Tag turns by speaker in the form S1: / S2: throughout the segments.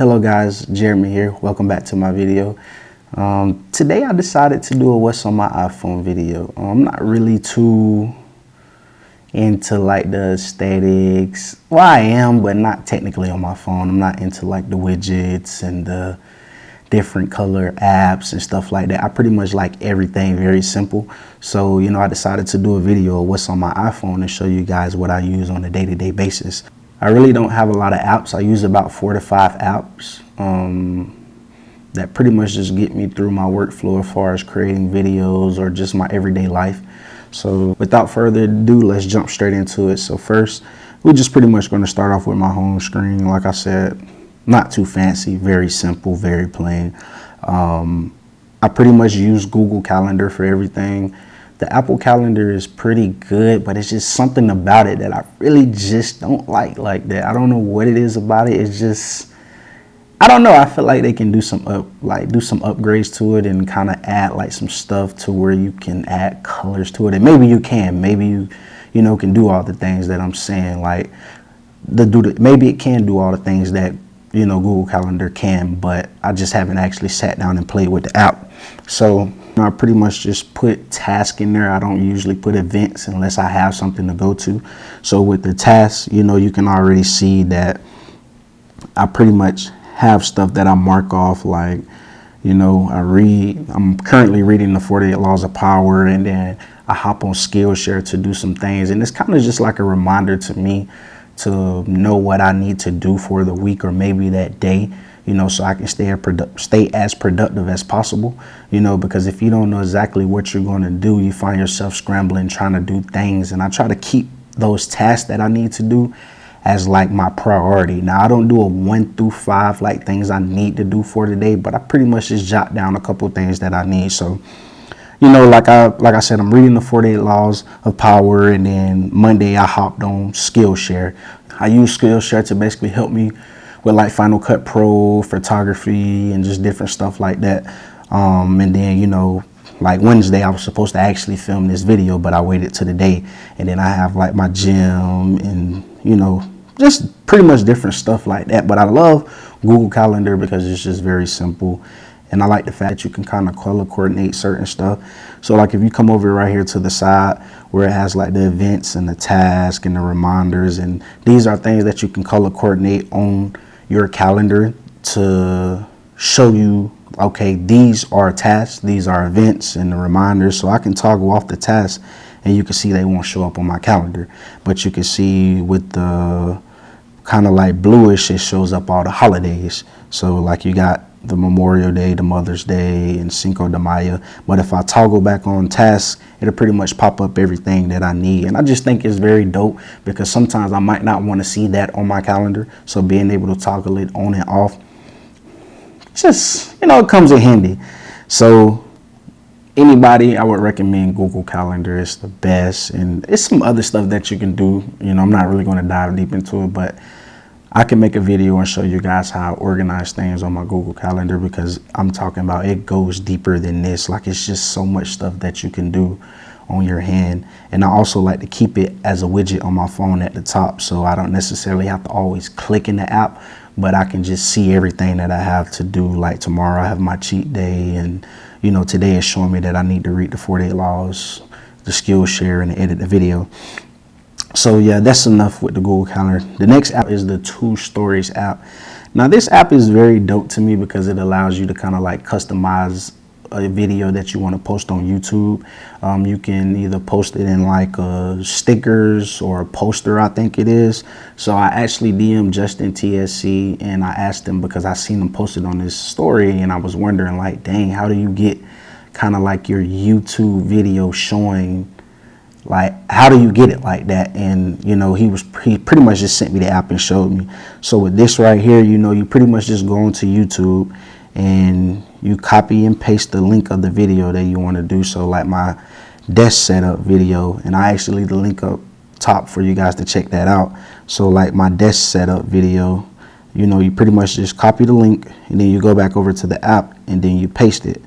S1: Hello guys, Jeremy here. Welcome back to my video. Today I decided to do a what's on my iPhone video. I'm not really too into like the aesthetics. Well, I am, but not technically on my phone. I'm not into like the widgets and the different color apps and stuff like that. I pretty much like everything very simple. So, I decided to do a video of what's on my iPhone and show you guys what I use on a day-to-day basis. I really don't have a lot of apps. I use about 4 to 5 apps that pretty much just get me through my workflow as far as creating videos or just my everyday life. So without further ado, let's jump straight into it. So first, we're just pretty much going to start off with my home screen. Like I said, not too fancy, very simple, very plain. I pretty much use Google Calendar for everything. The Apple Calendar is pretty good, but it's just something about it that I really just don't like that. I don't know what it is about it. It's just, I don't know. I feel like they can do some upgrades to it and kind of add like some stuff to where you can add colors to it. And maybe you can, maybe you can do all the things that I'm saying. Like maybe it can do all the things that Google Calendar can, but I just haven't actually sat down and played with the app. So I pretty much just put tasks in there. I don't usually put events unless I have something to go to. So with the tasks, you can already see that I pretty much have stuff that I mark off. Like, I'm currently reading the 48 Laws of Power, and then I hop on Skillshare to do some things. And it's kind of just like a reminder to me to know what I need to do for the week or maybe that day, so I can stay as productive as possible, because if you don't know exactly what you're going to do, you find yourself scrambling, trying to do things. And I try to keep those tasks that I need to do as like my priority. Now, I don't do a 1 through 5 like things I need to do for the day, but I pretty much just jot down a couple things that I need. So, like I said, I'm reading the 48 Laws of Power, and then Monday I hopped on Skillshare. I use Skillshare to basically help me with like Final Cut Pro, photography, and just different stuff like that. And then, like Wednesday, I was supposed to actually film this video, but I waited to the day. And then I have like my gym and, just pretty much different stuff like that. But I love Google Calendar because it's just very simple. And I like the fact that you can kind of color coordinate certain stuff. So like if you come over right here to the side where it has like the events and the task and the reminders, and these are things that you can color coordinate on your calendar to show you, okay, these are tasks, these are events and the reminders. So I can toggle off the tasks and you can see they won't show up on my calendar. But you can see with the kind of like bluish, it shows up all the holidays. So like you got the Memorial Day, the Mother's Day, and Cinco de Mayo. But if I toggle back on tasks, it'll pretty much pop up everything that I need. And I just think it's very dope because sometimes I might not want to see that on my calendar. So being able to toggle it on and off, just, it comes in handy. So anybody, I would recommend Google Calendar. It's the best. And it's some other stuff that you can do. I'm not really going to dive deep into it, but I can make a video and show you guys how I organize things on my Google Calendar, because I'm talking about it goes deeper than this. Like, it's just so much stuff that you can do on your hand. And I also like to keep it as a widget on my phone at the top, so I don't necessarily have to always click in the app, but I can just see everything that I have to do. Like tomorrow I have my cheat day, and today is showing me that I need to read the 48 laws, the Skillshare, and edit the video. So yeah, that's enough with the Google Calendar. The next app is the 2 Stories app. Now this app is very dope to me because it allows you to kind of like customize a video that you want to post on YouTube. You can either post it in like stickers or a poster, I think it is. So I actually DM'd Justin TSC and I asked him, because I seen him posted on his story, and I was wondering like, dang, how do you get kind of like your YouTube video showing, like, how do you get it like that? And he pretty much just sent me the app and showed me. So with this right here, you pretty much just go into YouTube and you copy and paste the link of the video that you want to do. So like my desk setup video, and I actually leave the link up top for you guys to check that out. So like my desk setup video, you pretty much just copy the link and then you go back over to the app and then you paste it.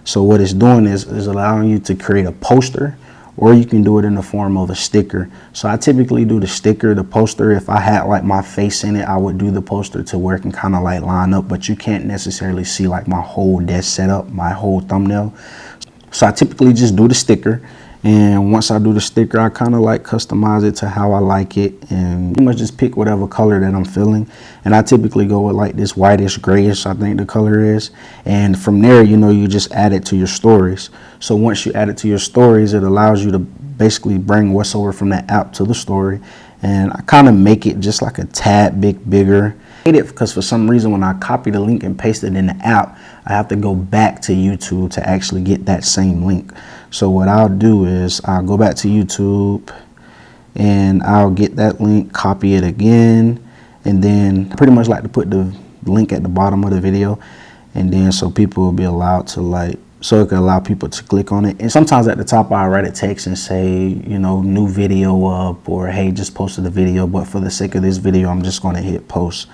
S1: So what it's doing is allowing you to create a poster or you can do it in the form of a sticker. So I typically do the sticker, the poster. If I had like my face in it, I would do the poster to where it can kind of like line up, but you can't necessarily see like my whole desk setup, my whole thumbnail. So I typically just do the sticker, and once I do the sticker, I kind of like customize it to how I like it, and pretty much just pick whatever color that I'm feeling. And I typically go with like this whitish grayish, I think the color is. And from there, you know, you just add it to your stories. So once you add it to your stories, it allows you to basically bring what's over from that app to the story. And I kind of make it just like a tad bit bigger. Because for some reason when I copy the link and paste it in the app, I have to go back to YouTube to actually get that same link. So what I'll do is I'll go back to YouTube and I'll get that link, copy it again, and then I pretty much like to put the link at the bottom of the video, and then so people will be allowed to like, so it can allow people to click on it. And sometimes at the top I write a text and say, you know, new video up, or hey, just posted a video, but for the sake of this video I'm just going to hit post.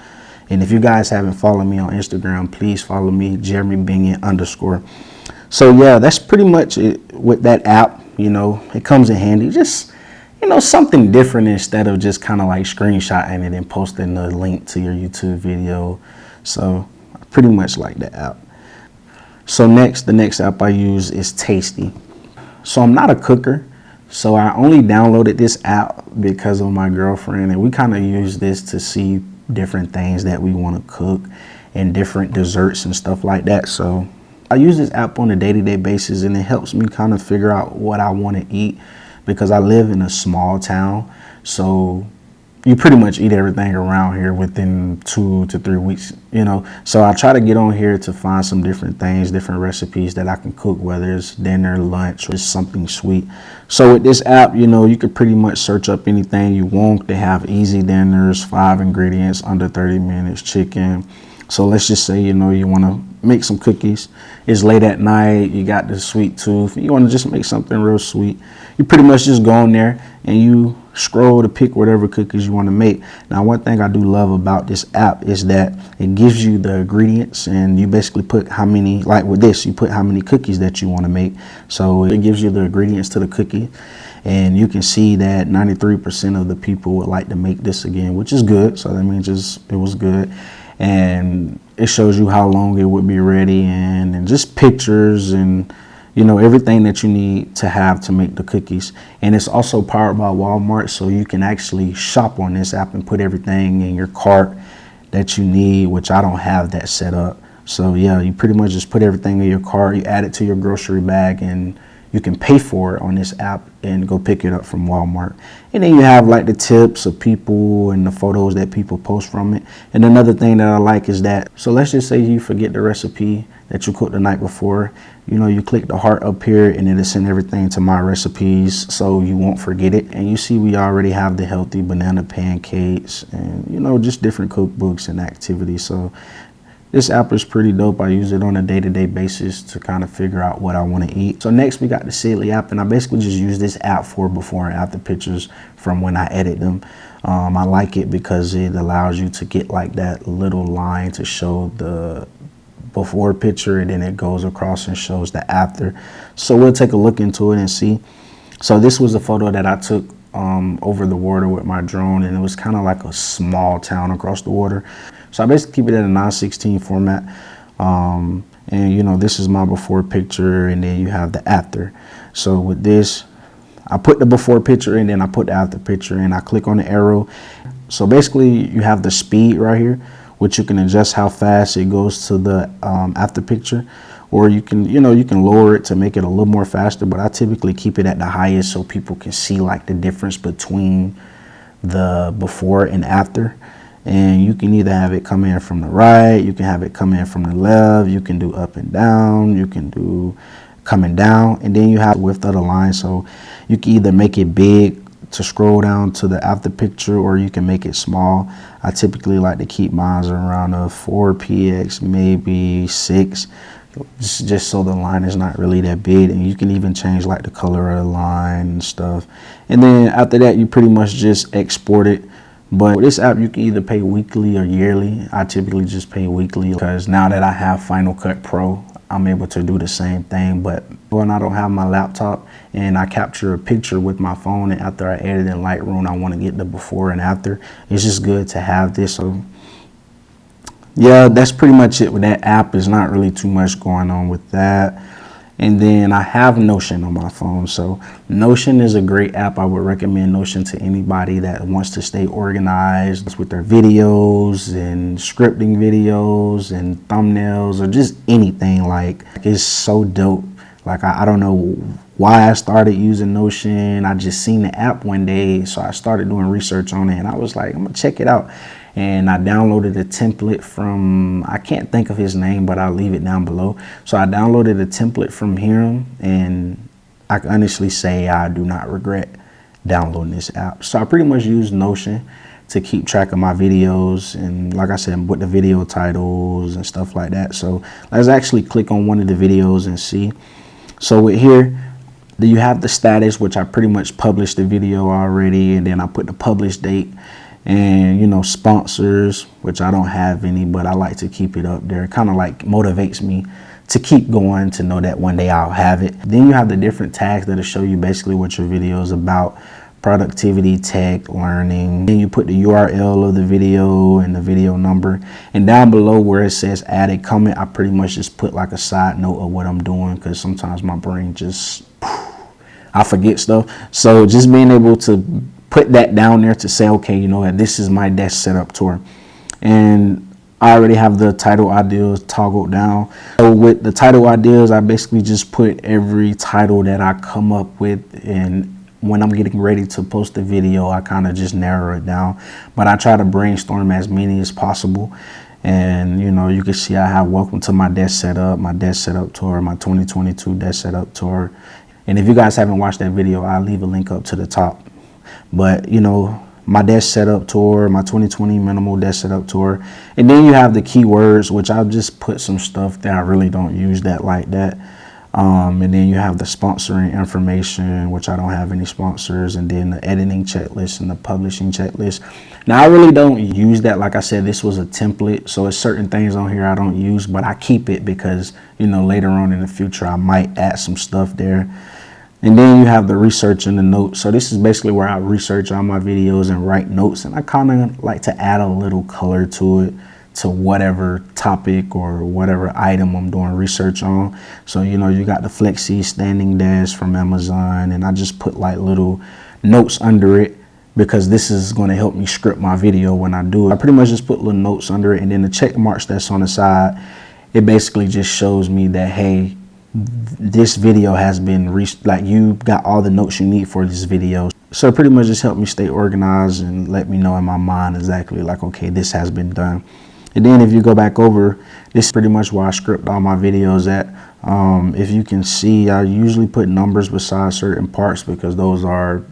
S1: And if you guys haven't followed me on Instagram, please follow me, Benion_. So yeah, that's pretty much it with that app. You know, it comes in handy. Just, you know, something different instead of just kind of like screenshotting it and posting the link to your YouTube video. So I pretty much like the app. So the next app I use is Tasty. So I'm not a cooker, so I only downloaded this app because of my girlfriend, and we kind of use this to see different things that we want to cook and different desserts and stuff like that. So I use this app on a day-to-day basis, and it helps me kind of figure out what I want to eat, because I live in a small town, so you pretty much eat everything around here within 2 to 3 weeks, you know. So I try to get on here to find some different things, different recipes that I can cook, whether it's dinner, lunch, or just something sweet. So with this app, you know, you could pretty much search up anything you want. They have easy dinners, 5 ingredients, under 30 minutes, chicken. So let's just say, you know, you want to make some cookies. It's late at night, you got the sweet tooth, you want to just make something real sweet. You pretty much just go in there and you scroll to pick whatever cookies you want to make. Now, one thing I do love about this app is that it gives you the ingredients, and you basically put how many, like with this, you put how many cookies that you want to make. So it gives you the ingredients to the cookie, and you can see that 93% of the people would like to make this again, which is good. So that means it was good. And it shows you how long it would be ready, and just pictures and, you know, everything that you need to have to make the cookies. And it's also powered by Walmart, so you can actually shop on this app and put everything in your cart that you need, which I don't have that set up. So yeah, you pretty much just put everything in your cart, you add it to your grocery bag, and you can pay for it on this app and go pick it up from Walmart. And then you have like the tips of people and the photos that people post from it. And another thing that I like is that, so let's just say you forget the recipe that you cooked the night before, you know, you click the heart up here and it'll send everything to my recipes so you won't forget it. And you see we already have the healthy banana pancakes and, you know, just different cookbooks and activities. So this app is pretty dope. I use it on a day-to-day basis to kind of figure out what I want to eat. So next we got the Silly app, and I basically just use this app for before and after pictures from when I edit them. I like it because it allows you to get like that little line to show the before picture, and then it goes across and shows the after. So we'll take a look into it and see. So this was a photo that I took over the water with my drone, and it was kind of like a small town across the water. So I basically keep it at a 9:16 format. And you know, this is my before picture, and then you have the after. So with this, I put the before picture and then I put the after picture, and I click on the arrow. So basically you have the speed right here, which you can adjust how fast it goes to the after picture, or you can, you know, you can lower it to make it a little more faster, but I typically keep it at the highest so people can see like the difference between the before and after. And you can either have it come in from the right, you can have it come in from the left, you can do up and down, you can do coming down, and then you have the width of the line. So you can either make it big to scroll down to the after picture, or you can make it small. I typically like to keep mine around a 4px, maybe 6, just so the line is not really that big. And you can even change like the color of the line and stuff. And then after that, you pretty much just export it. But with this app, you can either pay weekly or yearly. I typically just pay weekly because now that I have Final Cut Pro, I'm able to do the same thing. But when I don't have my laptop and I capture a picture with my phone, and after I edit in Lightroom, I want to get the before and after. It's just good to have this. So yeah, that's pretty much it with that app. There's not really too much going on with that. And then I have Notion on my phone. So Notion is a great app. I would recommend Notion to anybody that wants to stay organized with their videos and scripting videos and thumbnails or just anything. Like, it's so dope. Like, I don't know why I started using Notion. I just seen the app one day, so I started doing research on it, and I was like, I'm gonna check it out. And I downloaded a template from, I can't think of his name, but I'll leave it down below. So I downloaded a template from him, and I can honestly say I do not regret downloading this app. So I pretty much use Notion to keep track of my videos, and like I said, with the video titles and stuff like that. So let's actually click on one of the videos and see. So with here, you have the status, which I pretty much published the video already, and then I put the publish date. And, you know, sponsors, which I don't have any, but I like to keep it up there. It kind of like motivates me to keep going, to know that one day I'll have it. Then you have the different tags that'll show you basically what your video is about: productivity, tech, learning. Then you put the URL of the video and the video number. And down below where it says add a comment, I pretty much just put like a side note of what I'm doing, because sometimes my brain just, I forget stuff. So just being able to put that down there to say, okay, you know what, this is my desk setup tour. And I already have the title ideas toggled down. So with the title ideas, I basically just put every title that I come up with, and when I'm getting ready to post a video, I kind of just narrow it down. But I try to brainstorm as many as possible. And, you know, you can see I have welcome to my desk setup tour, my 2022 desk setup tour. And if you guys haven't watched that video, I'll leave a link up to the top. But, you know, my desk setup tour, my 2020 minimal desk setup tour. And then you have the keywords, which I'll just put some stuff that I really don't use that like that. And then you have the sponsoring information, which I don't have any sponsors. And then the editing checklist and the publishing checklist. Now, I really don't use that. Like I said, this was a template. So it's certain things on here I don't use, but I keep it because, you know, later on in the future, I might add some stuff there. And then you have the research and the notes. So this is basically where I research all my videos and write notes. And I kind of like to add a little color to it, to whatever topic or whatever item I'm doing research on. So, you know, you got the Flexi standing desk from Amazon, and I just put like little notes under it, because this is going to help me script my video when I do it. I pretty much just put little notes under it, and then the check marks that's on the side, it basically just shows me that, hey, this video has been like, you got all the notes you need for this video. So it pretty much just helped me stay organized and let me know in my mind exactly like, okay, this has been done. And then if you go back over, this is pretty much where I script all my videos at. If you can see, I usually put numbers beside certain parts, because those are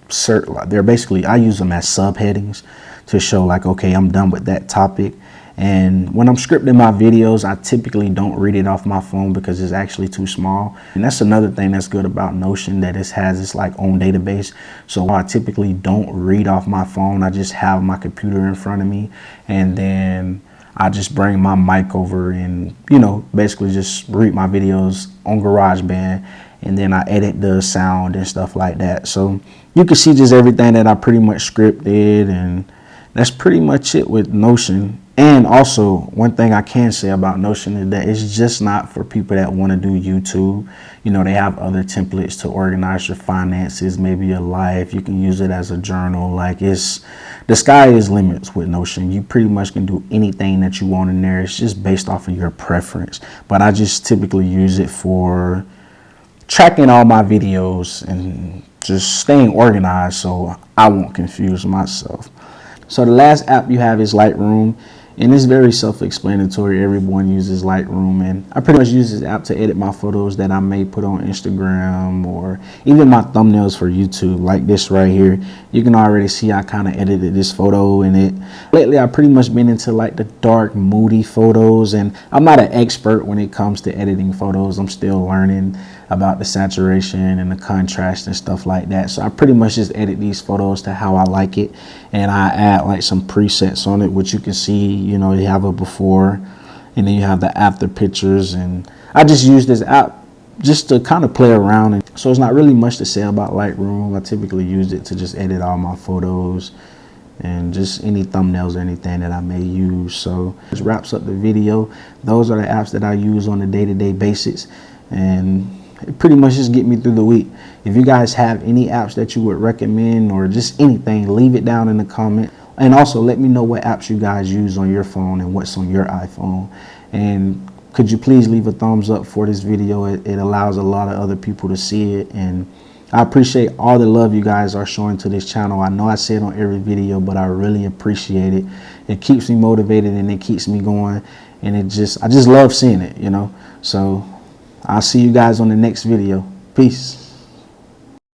S1: certain, they're basically, I use them as subheadings to show like, okay, I'm done with that topic. And when I'm scripting my videos, I typically don't read it off my phone because it's actually too small. And that's another thing that's good about Notion, that it has its like own database. So I typically don't read off my phone. I just have my computer in front of me, and then I just bring my mic over and, you know, basically just read my videos on GarageBand, and then I edit the sound and stuff like that. So you can see just everything that I pretty much scripted, and that's pretty much it with Notion. And also, one thing I can say about Notion is that it's just not for people that want to do YouTube. You know, they have other templates to organize your finances, maybe your life. You can use it as a journal. Like, it's, the sky is limits with Notion. You pretty much can do anything that you want in there. It's just based off of your preference. But I just typically use it for tracking all my videos and just staying organized so I won't confuse myself. So the last app you have is Lightroom. And it's very self-explanatory. Everyone uses Lightroom, and I pretty much use this app to edit my photos that I may put on Instagram, or even my thumbnails for YouTube, like this right here. You can already see I kind of edited this photo in it. Lately, I've pretty much been into like the dark, moody photos, and I'm not an expert when it comes to editing photos. I'm still learning about the saturation and the contrast and stuff like that. So I pretty much just edit these photos to how I like it, and I add like some presets on it, which you can see, you know, you have a before and then you have the after pictures. And I just use this app just to kind of play around So it's not really much to say about Lightroom. I typically use it to just edit all my photos and just any thumbnails or anything that I may use. So this wraps up the video. Those are the apps that I use on a day-to-day basis, and it pretty much just get me through the week. If you guys have any apps that you would recommend or just anything, leave it down in the comment. And also let me know what apps you guys use on your phone and what's on your iPhone. And could you please leave a thumbs up for this video? It allows a lot of other people to see it, and I appreciate all the love you guys are showing to this channel. I know I say it on every video, but I really appreciate it. It keeps me motivated and it keeps me going, and I just love seeing it, you know. So I'll see you guys on the next video. Peace.